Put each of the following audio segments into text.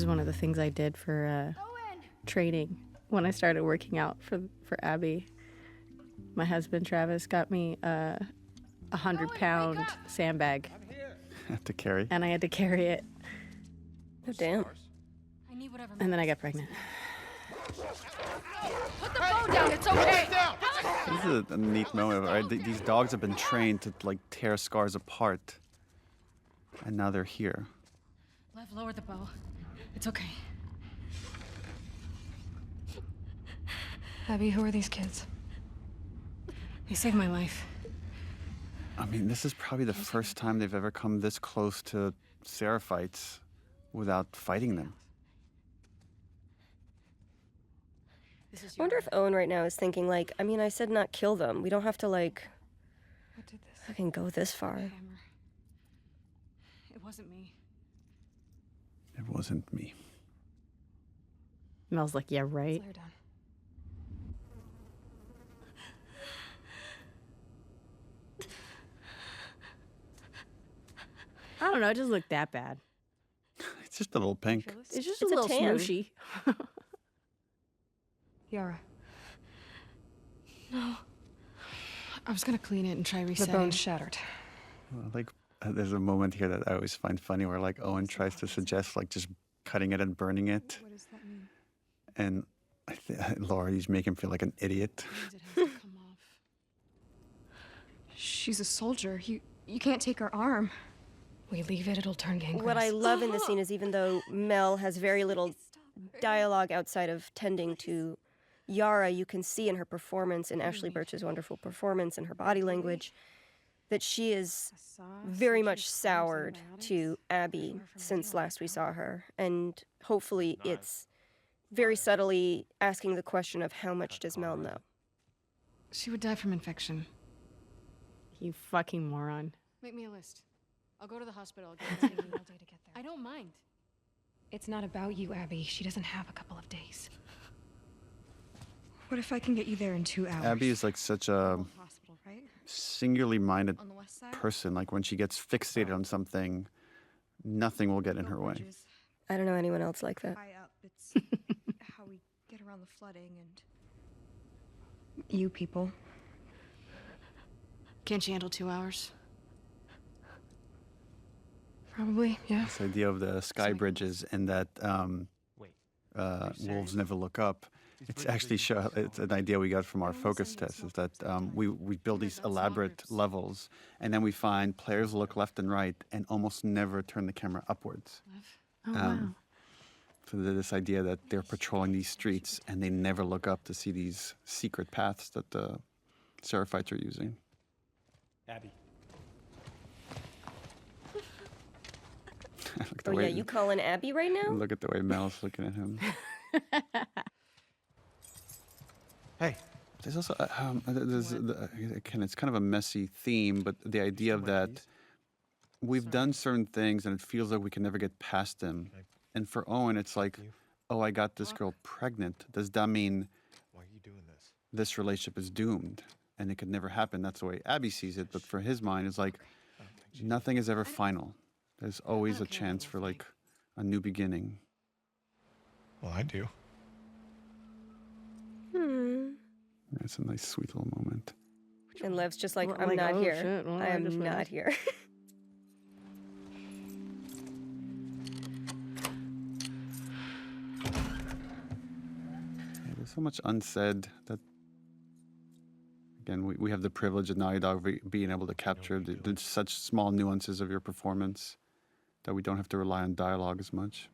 is one of the things I did for training when I started working out for Abby. My husband Travis got me a 100-pound sandbag. Have to carry. And I had to carry it. Oh, damn. And then I got pregnant. Put the phone down, it's okay! This is a neat moment, right? These dogs have been trained to, like, tear scars apart. And now they're here. Lev, lower the bow. It's okay. Abby, who are these kids? They saved my life. I mean, this is probably the first time they've ever come this close to seraphites without fighting them. I wonder if Owen right now is thinking, like, I mean, I said not kill them. We don't have to, like, What did this? fucking go this far. Hammer. It wasn't me. It wasn't me. Mel's like, yeah, right. Slayer down. I don't know, it doesn't look that bad. It's just a little pink. It's just It's a a little tan. smooshy. Yara, No. I was gonna clean it and try the resetting. bone's shattered. Like, there's a moment here that I always find funny where, like, Owen tries to suggest, like, just cutting it and burning it. What does that mean? And Laura, you make him feel like an idiot. It has to come off. She's a soldier. You can't take her arm. We leave it, it'll turn gangrenous. What I love in this scene is even though Mel has very little dialogue outside of tending to Yara, you can see in her performance, in Ashley Birch's wonderful performance and her body language, that she is very much soured to Abby since last we saw her. And hopefully it's very subtly asking the question of how much does Mel know? She would die from infection. You fucking moron. Make me a list. I'll go to the hospital. I'll It's get taking all day to get there. I don't mind. It's not about you, Abby. She doesn't have a couple of days. What if I can get you there in 2 hours? Abby is like such a Hospital, right? singularly minded On the west side? person. Like, when she gets fixated on something, nothing will get in her way. I don't know anyone else like that. High up, it's how we get around the flooding and... You people. Can't you handle 2 hours? Probably, yeah. This idea of the sky bridges and that wolves never look up. It's actually it's an idea we got from our focus test, is that we build these elaborate levels, and then we find players look left and right and almost never turn the camera upwards. Oh, wow. So there's this idea that they're patrolling these streets and they never look up to see these secret paths that the seraphites are using. Abby. Look at the Oh way, yeah, you calling Abby right now? look at the way Mel's looking at him. Hey. There's also, again, it's kind of a messy theme, but the idea of that we've done certain things and it feels like we can never get past them. And for Owen, it's like, oh, I got this girl pregnant. Does that mean Why are you doing this? this relationship is doomed and it could never happen? That's the way Abby sees it. But for his mind, it's like nothing is ever final. There's always a chance for, like, a new beginning. Well, I do. It's a nice, sweet little moment. And Lev's just like, Well, I'm like, not oh, here. shit, well, I I am just not realized. here. Yeah, there's so much unsaid that, again, we have the privilege at Naughty Dog of being able to capture such small nuances of your performance that we don't have to rely on dialogue as much.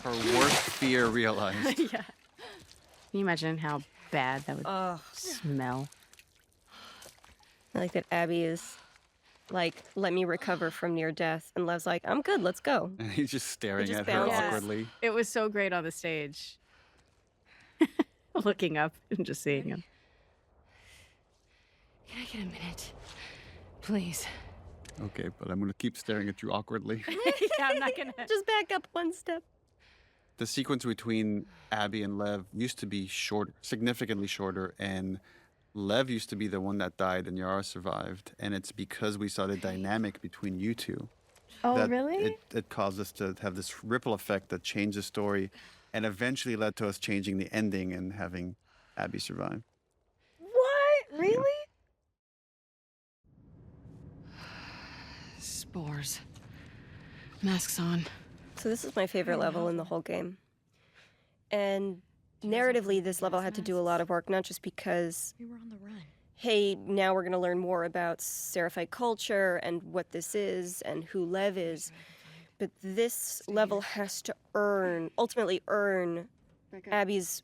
Her worst fear realized. Yeah. Can you imagine how bad that would Oh, smell? I like that Abby is like, let me recover from near death. And Lev's like, I'm good, let's go. And he's just staring just at her bounces. awkwardly. It was so great on the stage. Looking up and just seeing him. Can I get a minute? Please. Okay, but I'm going to keep staring at you awkwardly. Yeah, I'm not gonna. Just back up one step. The sequence between Abby and Lev used to be short, significantly shorter, and Lev used to be the one that died and Yara survived, and it's because we saw the dynamic between you two Oh, that really? it caused us to have this ripple effect that changed the story and eventually led to us changing the ending and having Abby survive. What? Really? Spores. Masks on. So this is my favorite level in the whole game. And narratively, this level had to do a lot of work, not just because, We were on the run. hey, now we're going to learn more about Seraphite culture and what this is and who Lev is, but this level has to ultimately earn Abby's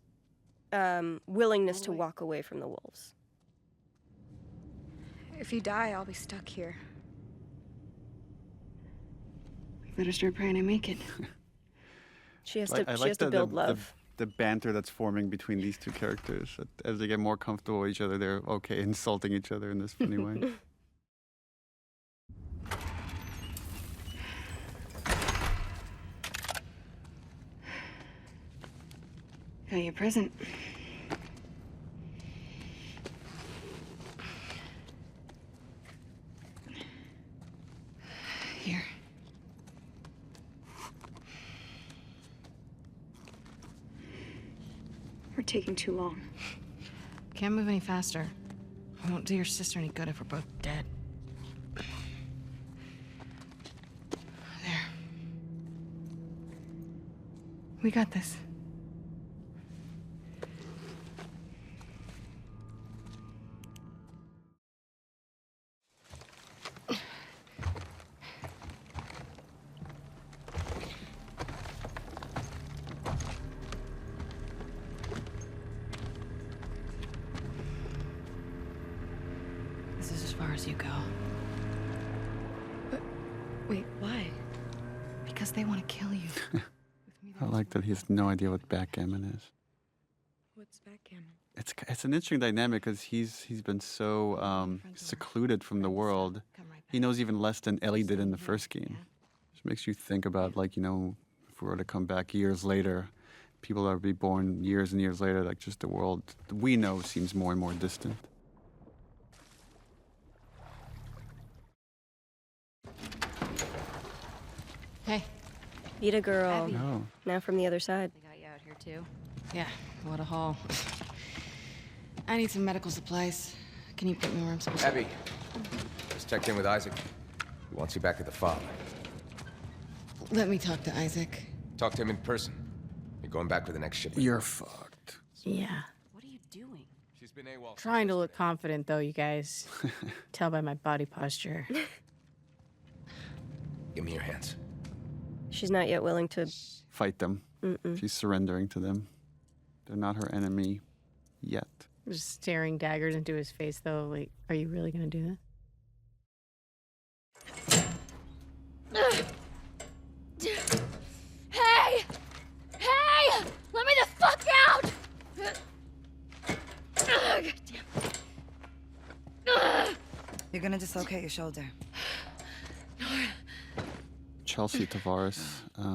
willingness to walk away from the wolves. If you die, I'll be stuck here. Better start praying I make it. She has I to. She like has to build love. the banter that's forming between these two characters. That as they get more comfortable with each other, they're okay insulting each other in this funny way. Got you a present. Here. We're taking too long. Can't move any faster. We won't do your sister any good if we're both dead. There. We got this. This is as far as you go. Wait, why? Because they want to kill you. With me, I like that he has no idea what backgammon is. What's backgammon? It's an interesting dynamic because he's been so secluded from the world. He knows even less than Ellie did in the first game. Just makes you think about, like, you know, if we were to come back years later, people that would be born years and years later, like, just the world we know seems more and more distant. Hey, Beat a girl. Abby. Oh, Now from the other side. they got you out here too? Yeah, what a haul. I need some medical supplies. Can you put me where I'm supposed to? Abby, just checked in with Isaac. He wants you back at the farm. Let me talk to Isaac. Talk to him in person. You're going back for the next shipment. you're fucked. Yeah. What are you doing? She's been AWOL. Trying to look confident, though, you guys. Tell by my body posture. Give me your hands. She's not yet willing to. Fight them. She's surrendering to them. They're not her enemy yet. Just staring daggers into his face, though. Like, are you really gonna do that? Hey! Hey! Let me the fuck out! God damn. You're gonna dislocate your shoulder. Chelsea Tavares I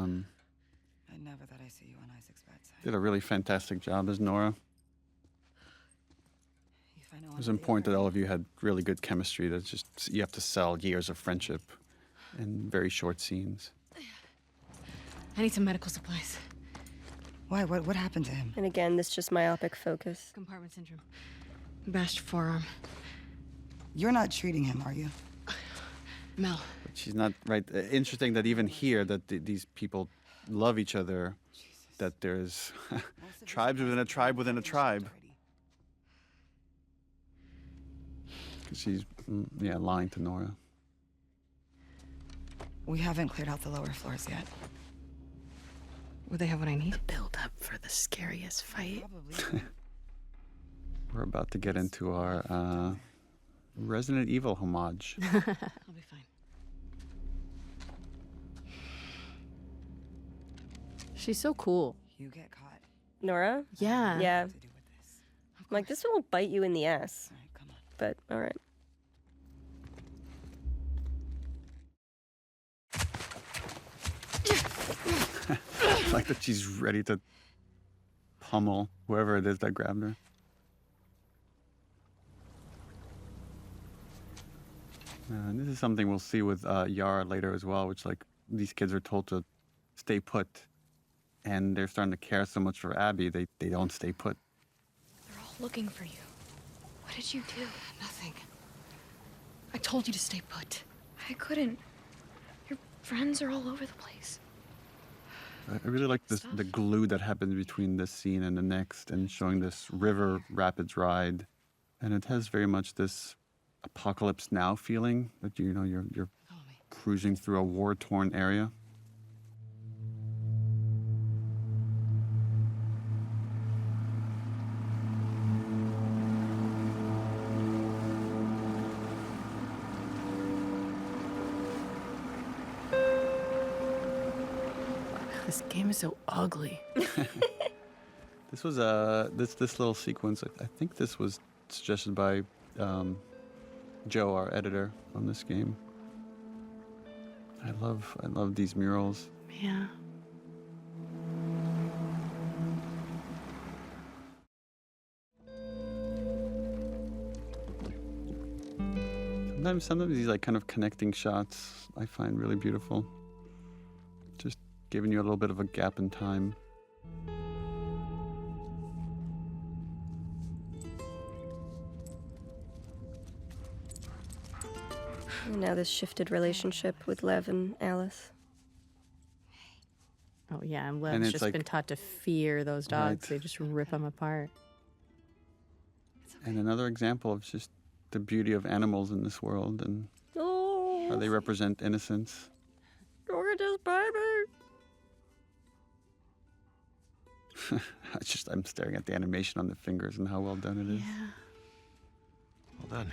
never thought I'd see you on Isaac's bedside. did a really fantastic job as Nora. You find It was important that all of you had really good chemistry. That's just, you have to sell years of friendship in very short scenes. I need some medical supplies. Why? What happened to him? And again, this just myopic focus. Compartment syndrome. Bashed forearm. You're not treating him, are you? Mel. But she's not right. Interesting that even here, that these people love each other. That there's tribes within a tribe within a tribe. Because she's, yeah, lying to Nora. We haven't cleared out the lower floors yet. Would they have what I need? Build up for the scariest fight. Probably. We're about to get into our Resident Evil homage. I'll be fine. She's so cool. You get caught. Nora? Yeah. Yeah. To do with this. I'm like, this will bite you in the ass. All right, come on. But, alright. Like that she's ready to pummel whoever it is that grabbed her. And this is something we'll see with Yara later as well, which like these kids are told to stay put, and they're starting to care so much for Abby, they don't stay put. They're all looking for you. What did you do? Nothing. I told you to stay put. I couldn't. Your friends are all over the place. I really like this, the glue that happens between this scene and the next, and showing this river rapids ride, and it has very much this apocalypse now feeling that you know you're cruising through a war-torn area. This game is so ugly. This was this little sequence. I think this was suggested by Joe, our editor on this game. I love these murals. Yeah. Sometimes these like kind of connecting shots I find really beautiful. Just giving you a little bit of a gap in time. And now this shifted relationship with Lev and Alice. Oh yeah, and And Lev's it's just like- been taught to fear those dogs. Right. They just rip them apart. And another example of just the beauty of animals in this world and Oh, how they represent innocence. gorgeous baby. I'm staring at the animation on the fingers and how well done it is. Yeah. Well done.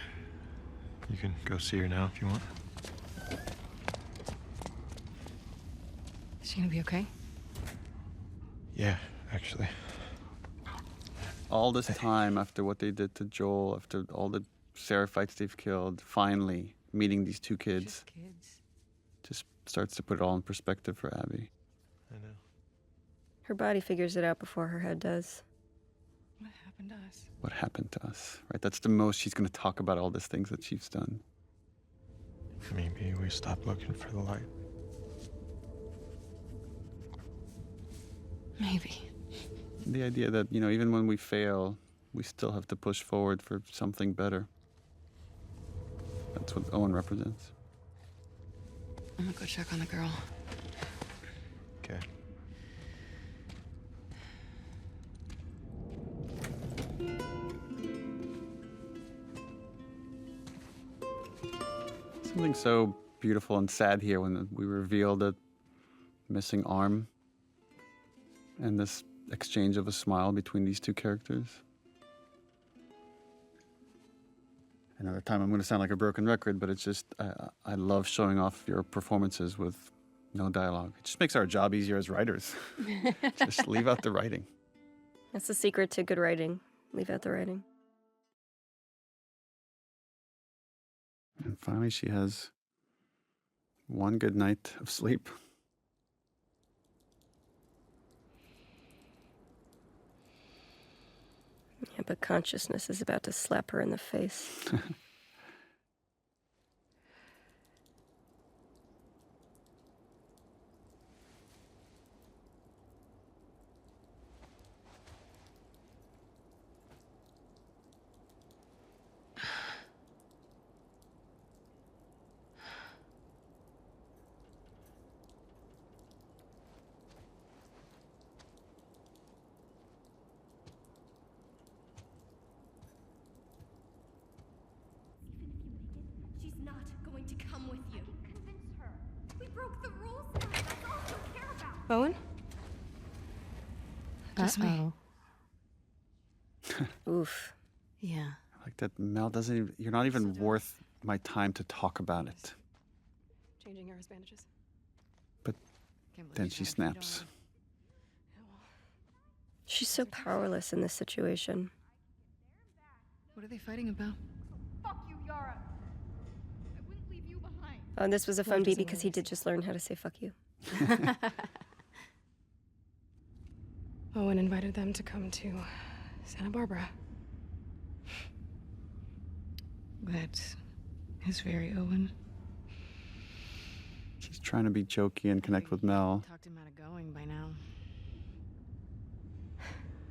You can go see her now if you want. Is she gonna be okay? Yeah, actually. All this time after what they did to Joel, after all the seraphites they've killed, finally meeting these two kids, just starts to put it all in perspective for Abby. I know. Her body figures it out before her head does. What happened to us? What happened to us, right? That's the most she's going to talk about, all these things that she's done. Maybe we stop looking for the light. Maybe. The idea that, you know, even when we fail, we still have to push forward for something better. That's what Owen represents. I'm gonna go check on the girl. Okay. Something so beautiful and sad here when we reveal the missing arm and this exchange of a smile between these two characters. Another time I'm going to sound like a broken record, but it's just, I love showing off your performances with no dialogue. It just makes our job easier as writers. Just leave out the writing. That's the secret to good writing. Leave out the writing. And finally, she has one good night of sleep. Yeah, but consciousness is about to slap her in the face. She's not going to come with you. Convince her. We broke the rules now. That's all you care about. Owen? Just me. Uh-oh. Oof. Yeah. Like that Mel doesn't even, you're not even worth my time to talk about it. Changing Yara's bandages. But then she snaps. She's so powerless in this situation. What are they fighting about? Fuck you, Yara. I wouldn't leave you behind. Oh, and this was a fun Love beat doesn't because he always- did just learn how to say fuck you. Owen invited them to come to Santa Barbara. That is very Owen. She's trying to be jokey and connect with Mel. Talked him out of going by now.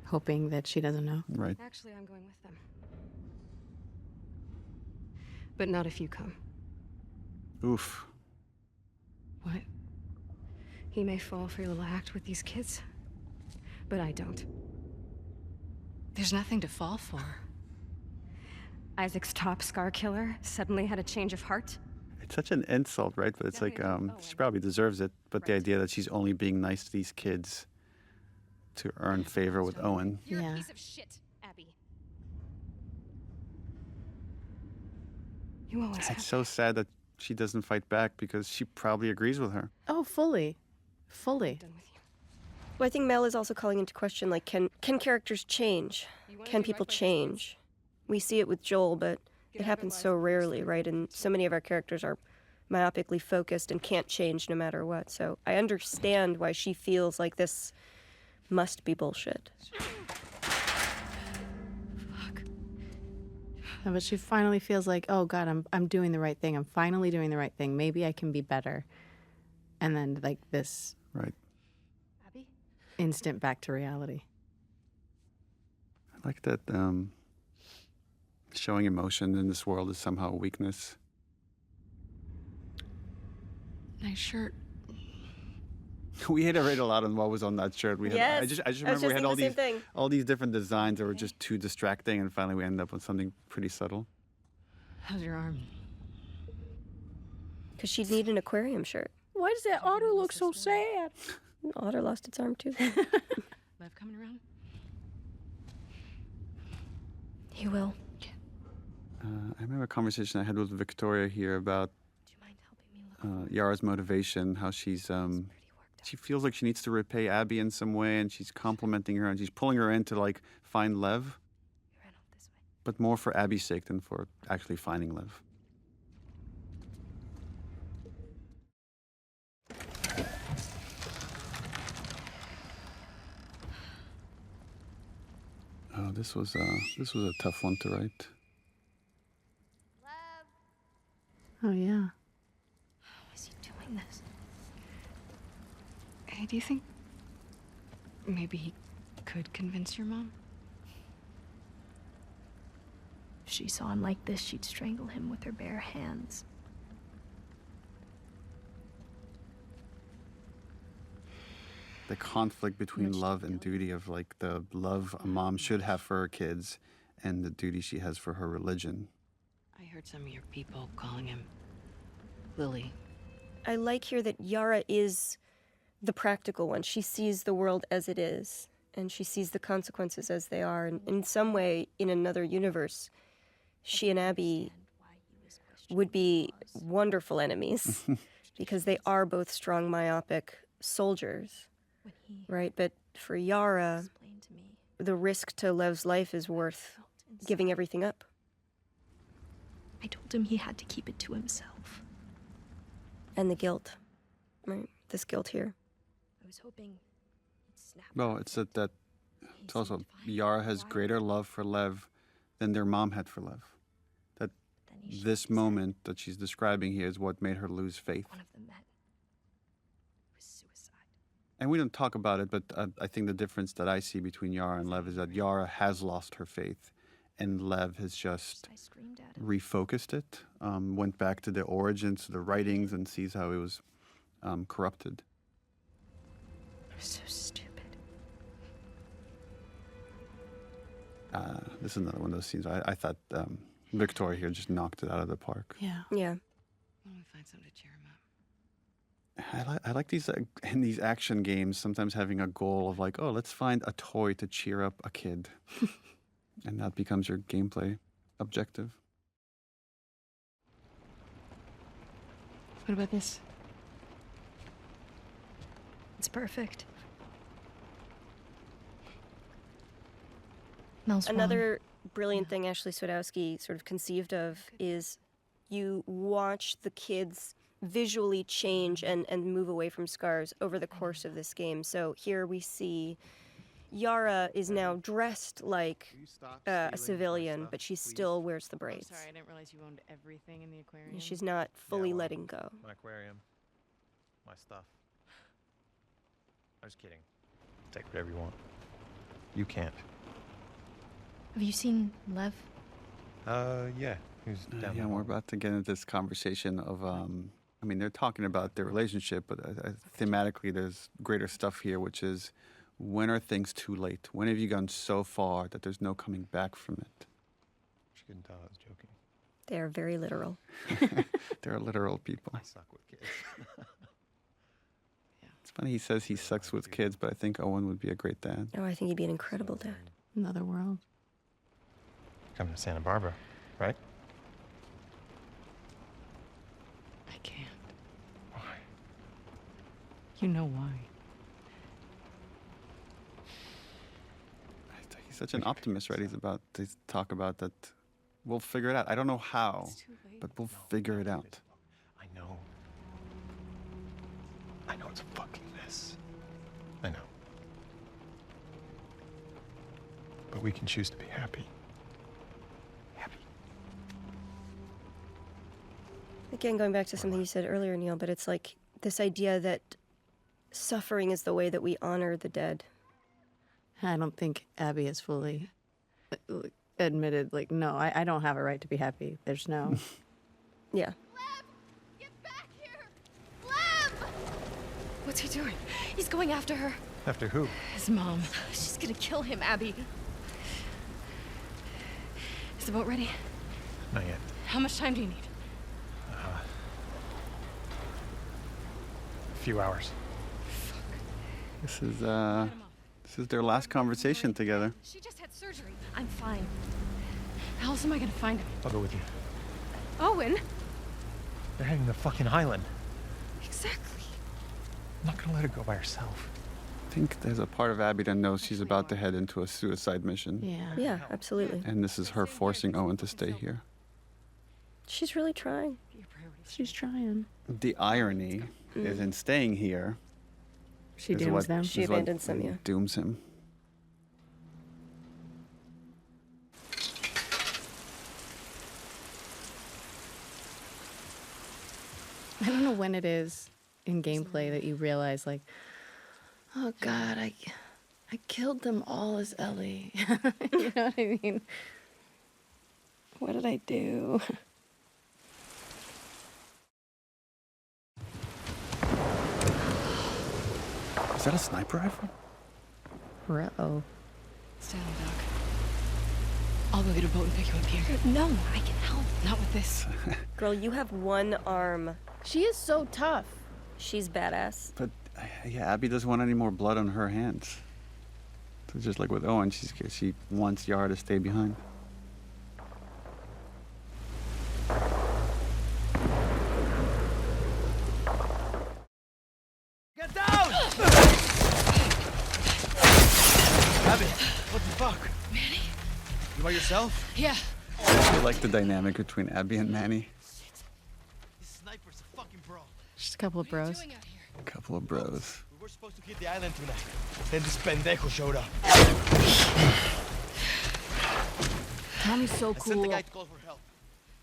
Hoping that she doesn't know. Right. Actually, I'm going with them. But not if you come. Oof. What? He may fall for your little act with these kids, but I don't. There's nothing to fall for. Isaac's top scar killer suddenly had a change of heart. It's such an insult, right? But it's like, she probably deserves it. But the idea that she's only being nice to these kids to earn favor with Owen. You're Yeah. a piece of shit, Abby. You always have. It's so sad that she doesn't fight back because she probably agrees with her. Oh, fully. Fully. Done with you. Well, I think Mel is also calling into question, like, can characters change? Can people change? We see it with Joel, but it happens so rarely, right? And so many of our characters are myopically focused and can't change no matter what. So I understand why she feels like this must be bullshit. No, but she finally feels like, oh God, I'm doing the right thing. I'm finally doing the right thing. Maybe I can be better. And then like this Right. Abby? instant back to reality. I like that showing emotion in this world is somehow a weakness. Nice shirt. We iterated a lot on what was on that shirt. We had, Yes, I just I was remember we just had all thinking the these same thing. all these different designs that were just too distracting, and finally we ended up with something pretty subtle. How's your arm? Because she'd need an aquarium shirt. Why does that otter look so sad? Otter lost its arm too. Lev coming around? He will. I remember a conversation I had with Victoria here about Do you mind helping me look? Yara's motivation, how she's she feels like she needs to repay Abby in some way, and she's complimenting her and she's pulling her in to like find Lev, You ran off this way. but more for Abby's sake than for actually finding Lev. Oh, this was a tough one to write. Oh yeah. How is he doing this? Hey, do you think maybe he could convince your mom? If she saw him like this, she'd strangle him with her bare hands. The conflict between love and duty, of like the love a mom should have for her kids and the duty she has for her religion. I heard some of your people calling him Lily. I like here that Yara is the practical one. She sees the world as it is, and she sees the consequences as they are. And in some way, in another universe, she and Abby would be wonderful enemies because they are both strong, myopic soldiers, right? But for Yara, the risk to Lev's life is worth giving everything up. I told him he had to keep it to himself. And the guilt, right? This guilt here. I was hoping he'd snap. Well, it's that it's also Yara has greater love for Lev than their mom had for Lev. That this moment that she's describing here is what made her lose faith. One of the men was suicide. And we don't talk about it, but I think the difference that I see between Yara and Lev is that Yara has lost her faith, and Lev has just I screamed at him. refocused it, went back to the origins, to the writings, and sees how it was corrupted. I was so stupid. This is another one of those scenes. I thought Victoria here just knocked it out of the park. Yeah. Yeah. Why don't we find something to cheer him up? I like these in these action games, sometimes having a goal of like, oh, let's find a toy to cheer up a kid. And that becomes your gameplay objective. What about this? It's perfect. Mel's wrong. Another brilliant thing Ashley Swadowski sort of conceived of is you watch the kids visually change and move away from scars over the course of this game. So here we see Yara is now dressed like a civilian, but she still wears the braids. Sorry, I didn't realize you owned everything in the aquarium. She's not fully letting go. My aquarium, my stuff. I was kidding. Take whatever you want. You can't. Have you seen Lev? Yeah. He's down Yeah, the we're hall. about to get into this conversation of, I mean, they're talking about their relationship, but thematically there's greater stuff here, which is when are things too late? When have you gone so far that there's no coming back from it? She couldn't tell I was joking. They are very literal. They're literal people. I suck with kids. It's funny he says he sucks with kids, but I think Owen would be a great dad. Oh, I think he'd be an incredible dad. Another world. Coming to Santa Barbara, right? I can't. Why? You know why. He's such an optimist, right? He's about to talk about that. We'll figure it out. I don't know how, but we'll figure it out. I know. I know it's a fucking mess. I know. But we can choose to be happy. Happy. Again, going back to something you said earlier, Neil, but it's like this idea that suffering is the way that we honor the dead. I don't think Abby has fully admitted, like, no, I don't have a right to be happy. There's no. Yeah. Lev! Get back here! Lev! What's he doing? He's going after her. After who? His mom. She's gonna kill him, Abby. Is the boat ready? Not yet. How much time do you need? A few hours. This is their last conversation together. She just had surgery. I'm fine. How else am I gonna find him? I'll go with you. Owen? They're heading to the fucking island. Exactly. I'm not gonna let her go by herself. I think there's a part of Abby that knows she's about to head into a suicide mission. Yeah. Yeah, absolutely. And this is her forcing Owen to stay here. She's really trying. She's trying. The irony is in staying here. She is dooms what- them. She is what abandons them, yeah. Dooms him. I don't know when it is in gameplay that you realize, like, oh God, I killed them all as Ellie. You know what I mean? What did I do? Is that a sniper rifle? Uh-oh. Stay on the dock. I'll go get a boat and pick you up here. No, I can help. Not with this. Girl, you have one arm. She is so tough. She's badass. But yeah, Abby doesn't want any more blood on her hands. So just like with Owen, she wants Yara to stay behind. Get down! Abby, what the fuck? Manny? You by yourself? Yeah. I like the dynamic between Abby and Manny. This sniper's a fucking bro. Just a couple of bros. Doing out here? A couple of bros. We were supposed to hit the island tonight. Then this pendejo showed up. Tommy's so I sent the cool. guy to call for help.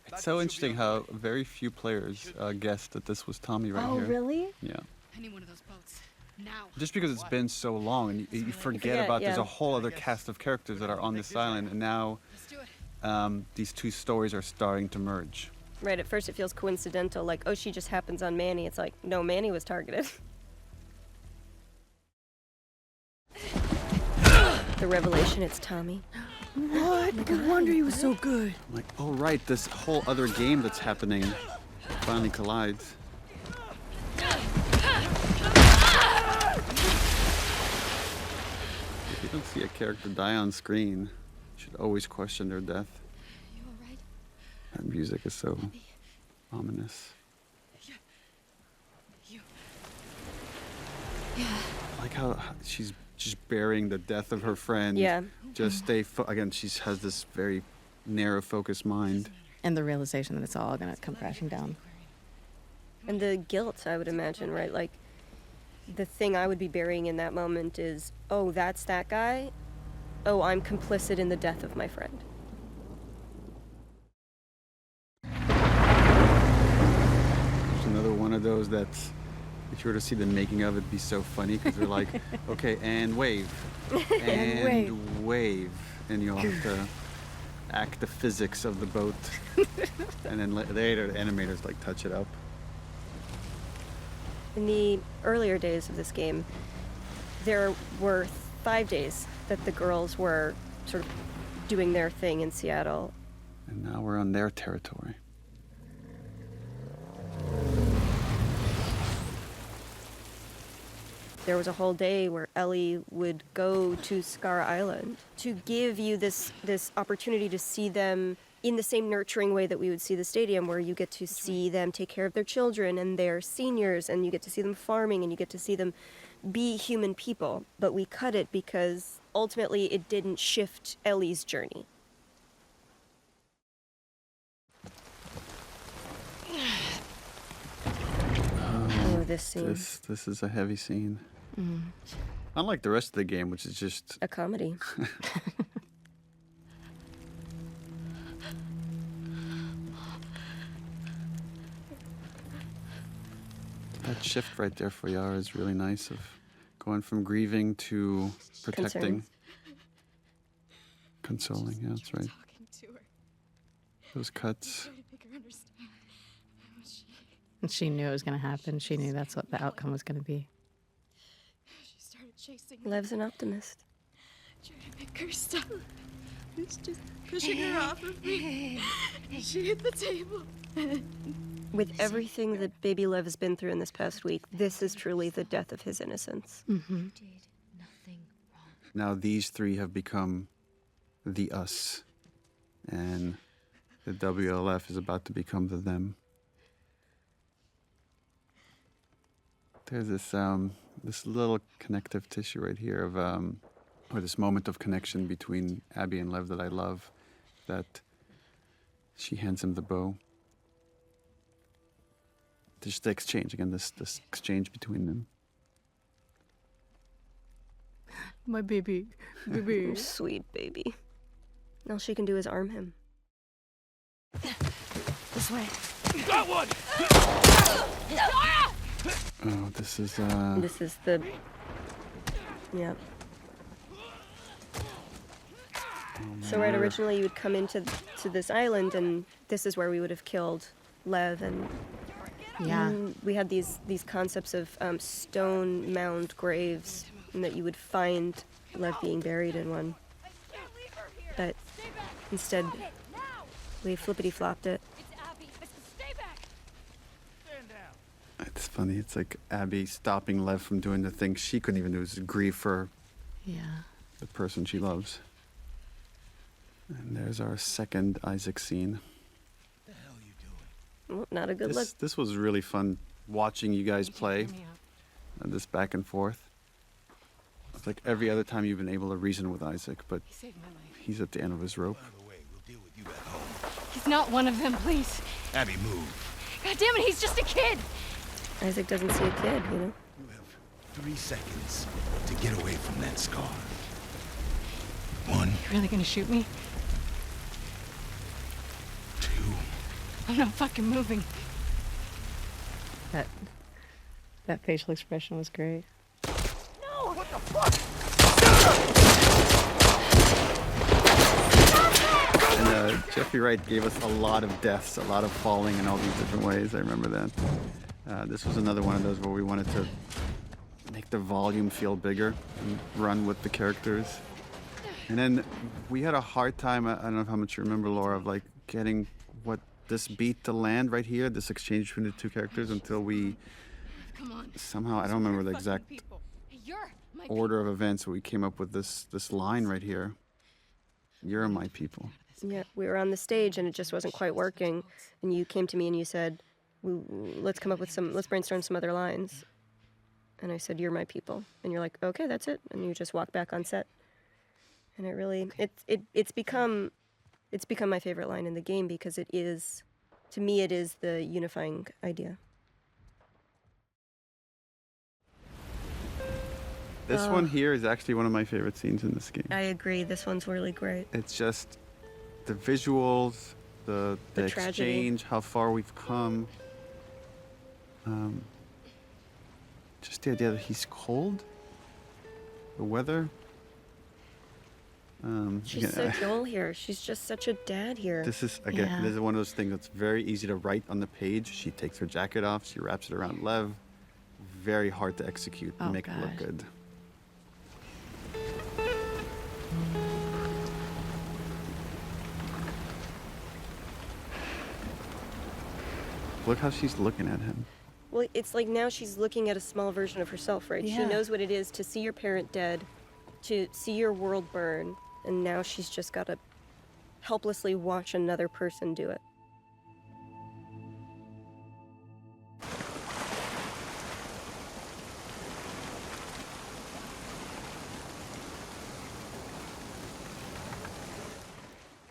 It's so interesting how very few players guessed that this was Tommy right Oh, here. really? Yeah. I need one of those boats. Now. Just because it's been so long and you forget forget, about there's yeah. a whole other cast of characters that are on this island, and now Let's do it. these two stories are starting to merge. Right, at first it feels coincidental, like, oh, she just happens on Manny. It's like, no, Manny was targeted. The revelation, it's Tommy. What? No wonder he was so good. I'm like, oh right, this whole other game that's happening finally collides. If you don't see a character die on screen, you should always question their death. You alright? That music is so ominous. Yeah. I like how she's just burying the death of her friend. Yeah. Just stay, again, she has this very narrow focused mind. And the realization that it's all gonna come crashing down. And the guilt, I would imagine, right? Like, the thing I would be burying in that moment is, oh, that's that guy? Oh, I'm complicit in the death of my friend. There's another one of those that's, if you were to see the making of, it'd be so funny because they're like, okay, and wave, and wave, and you'll have to act the physics of the boat, and then later the animators like touch it up. In the earlier days of this game, there were 5 days that the girls were sort of doing their thing in Seattle. And now we're on their territory. There was a whole day where Ellie would go to Scar Island to give you this opportunity to see them in the same nurturing way that we would see the stadium, where you get to see them take care of their children and their seniors, and you get to see them farming, and you get to see them be human people. But we cut it because ultimately it didn't shift Ellie's journey. Oh, this scene. This is a heavy scene. Unlike the rest of the game, which is just a comedy. That shift right there for Yara is really nice, of going from grieving to protecting. Consoling, yeah, that's right. Those cuts. And she knew it was going to happen. She knew that's what the outcome was going to be. She started chasing Lev's an optimist. Trying to make her stop. It's just pushing her off of me. She hit the table. With everything that baby Lev has been through in this past week, this is truly the death of his innocence. Did nothing wrong. Now these three have become the us, and the WLF is about to become the them. There's this little connective tissue right here of or this moment of connection between Abby and Lev that I love, that she hands him the bow. Just the exchange, again, this exchange between them. My baby. Baby. Sweet baby. All she can do is arm him. This way. Got one! Oh, this is the... Yeah. So right, originally you would come into this island, and this is where we would have killed Lev, and Yeah. we had these concepts of stone mound graves, and that you would find Lev being buried in one. But instead, we flippity-flopped it. It's funny. It's like Abby stopping Lev from doing the things she couldn't even do, is grieve for the person she loves. And there's our second Isaac scene. Well, not a good look. This was really fun watching you guys play this back and forth. It's like every other time you've been able to reason with Isaac, but he's at the end of his rope. He's not one of them, please. Abby, move. God damn it, he's just a kid. Isaac doesn't see a kid, you know? You have 3 seconds to get away from that scar. 1. You really gonna shoot me? 2. I'm not fucking moving. That facial expression was great. No! What the fuck? And Jeffrey Wright gave us a lot of deaths, a lot of falling in all these different ways. I remember that. This was another one of those where we wanted to make the volume feel bigger and run with the characters. And then we had a hard time, I don't know how much you remember, Laura, of like getting this beat to land right here, this exchange between the two characters, until we somehow, I don't remember the exact order of events, but we came up with this line right here. You're my people. Yeah, we were on the stage and it just wasn't quite working. And you came to me and you said, let's come up with let's brainstorm some other lines. And I said, you're my people. And you're like, okay, that's it. And you just walk back on set. And it really, it's become my favorite line in the game, because it is, to me, it is the unifying idea. This one here is actually one of my favorite scenes in this game. I agree. This one's really great. It's just the visuals, the tragedy. exchange, how far we've come. Just the idea that he's cold. The weather. She's so Joel here. She's just such a dad here. This is, again, this is one of those things that's very easy to write on the page. She takes her jacket off, she wraps it around Lev. Very hard to execute and make it look good. Look how she's looking at him. Well, it's like now she's looking at a small version of herself, right? She Yeah. knows what it is to see your parent dead, to see your world burn, and now she's just got to helplessly watch another person do it.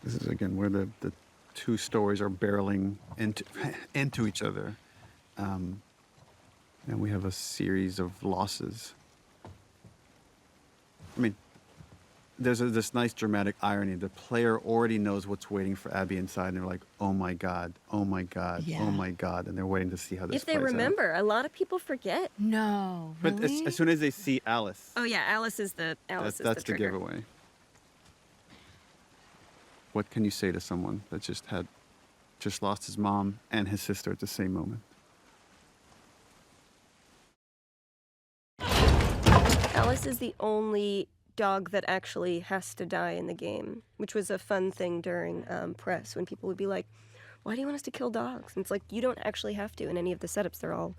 This is, again, where the two stories are barreling into each other. And we have a series of losses. I mean, there's this nice dramatic irony. The player already knows what's waiting for Abby inside, and they're like, oh my God, oh my God, oh my God. And they're waiting to see how this If they plays out. remember, a lot of people forget. No, But as soon as they see Alice, Oh yeah, Alice is the that's the the trigger. giveaway. What can you say to someone that just lost his mom and his sister at the same moment? Alice is the only dog that actually has to die in the game, which was a fun thing during press when people would be like, why do you want us to kill dogs? And it's like, you don't actually have to in any of the setups. They're all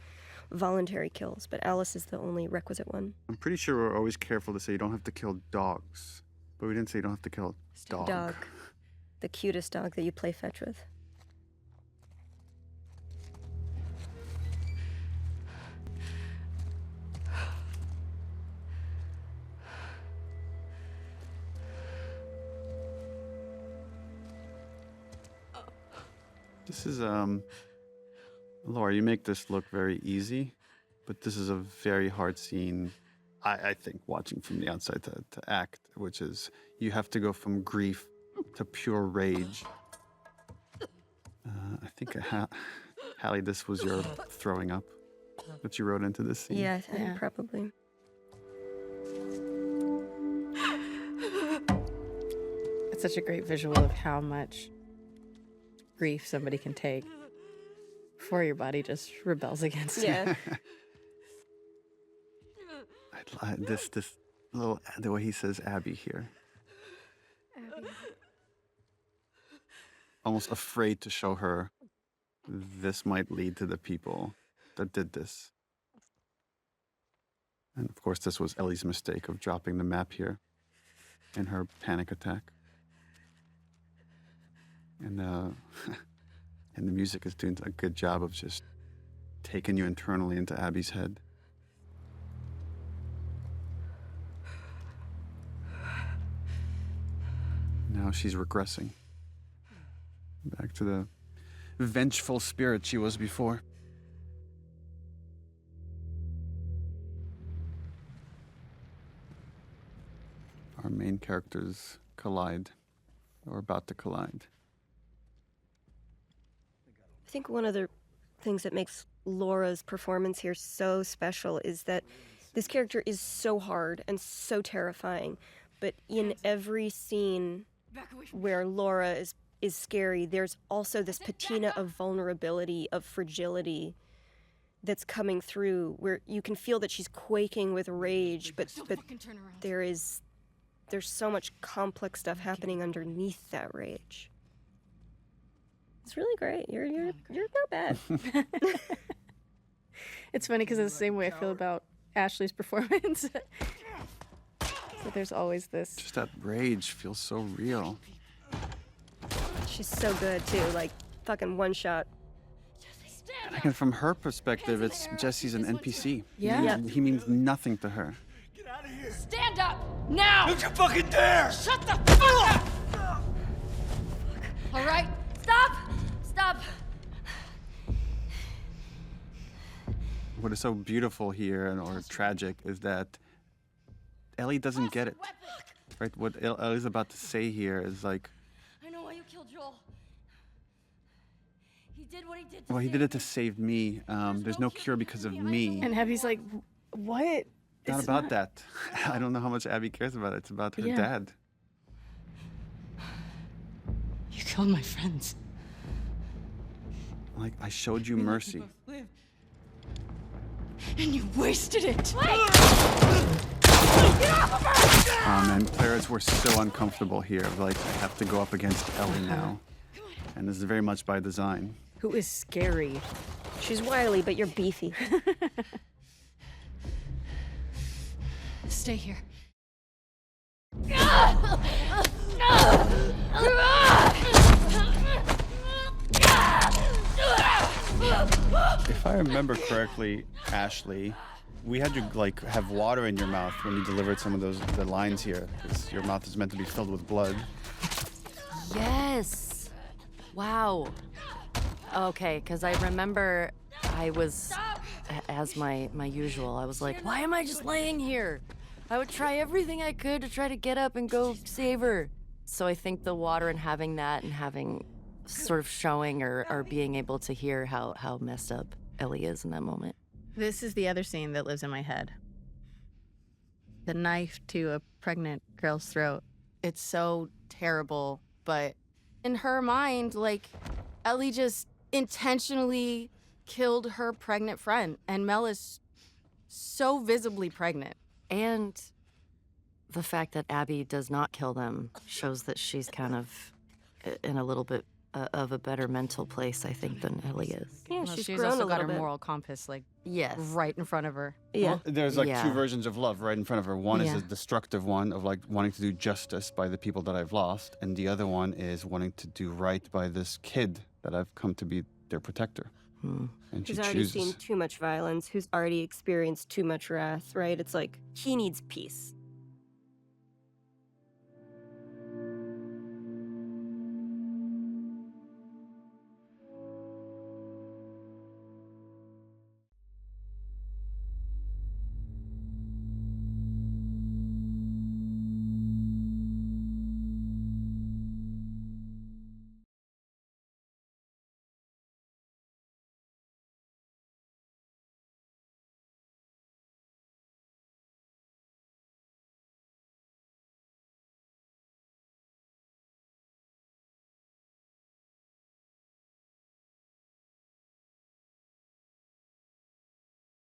voluntary kills, but Alice is the only requisite one. I'm pretty sure we're always careful to say you don't have to kill dogs, but we didn't say you don't have to kill a dog. Dog. The cutest dog that you play fetch with. This is, Laura, you make this look very easy, but this is a very hard scene, I think, watching from the outside to act, which is you have to go from grief to pure rage. I think, Hallie, this was your throwing up that you wrote into this scene. Yeah, probably. It's such a great visual of how much grief somebody can take before your body just rebels against it. Yeah. This little, the way he says Abby here. Abby. Almost afraid to show her this might lead to the people that did this. And of course, this was Ellie's mistake of dropping the map here in her panic attack. And and the music is doing a good job of just taking you internally into Abby's head. Now she's regressing back to the vengeful spirit she was before. Our main characters collide, or about to collide. I think one of the things that makes Laura's performance here so special is that this character is so hard and so terrifying, but in every scene where Laura is scary, there's also this patina of vulnerability, of fragility that's coming through, where you can feel that she's quaking with rage, but there's so much complex stuff happening underneath that rage. It's really great. You're not bad. It's funny because it's the same way I feel about Ashley's performance. So there's always this. Just that rage feels so real. She's so good too, like fucking one shot. And again, from her perspective, it's Jesse's an NPC. Yeah. He means nothing to her. Stand up! Now! Don't you fucking dare! Shut the fuck up! All right, stop! Stop! What is so beautiful here, or tragic, is that Ellie doesn't get it. Right? What Ellie's about to say here is like, I know why you killed Joel. He did what he did. well, he did it to save me. There's no cure because of me. And Abby's like, what? Not It's about that. I don't know how much Abby cares about it. It's about her dad. You killed my friends. Like, I showed you mercy. And you wasted it. And Clara's were so uncomfortable here. Like, I have to go up against Ellie now. And this is very much by design. Who is scary. She's wily, but you're beefy. Stay here. If I remember correctly, Ashley, we had you like have water in your mouth when you delivered some of the lines here, because your mouth is meant to be filled with blood. Yes. Wow. Okay, because I remember I was, as my usual, I was like, why am I just laying here? I would try everything I could to try to get up and go save her. So I think the water and having that and having sort of showing or being able to hear how messed up Ellie is in that moment. This is the other scene that lives in my head. The knife to a pregnant girl's throat. It's so terrible, but in her mind, like, Ellie just intentionally killed her pregnant friend, and Mel is so visibly pregnant. And the fact that Abby does not kill them shows that she's kind of in a little bit of a better mental place, I think, than Ellie is. Yeah, Well, she's she's grown also a got little her bit. moral compass, like, Yes. right in front of her. Yeah. Well, there's like Yeah. two versions of love right in front of her. One is Yeah. a destructive one of like wanting to do justice by the people that I've lost, and the other one is wanting to do right by this kid that I've come to be their protector. And she Who's already chooses. seen too much violence, who's already experienced too much wrath, right? It's like he needs peace.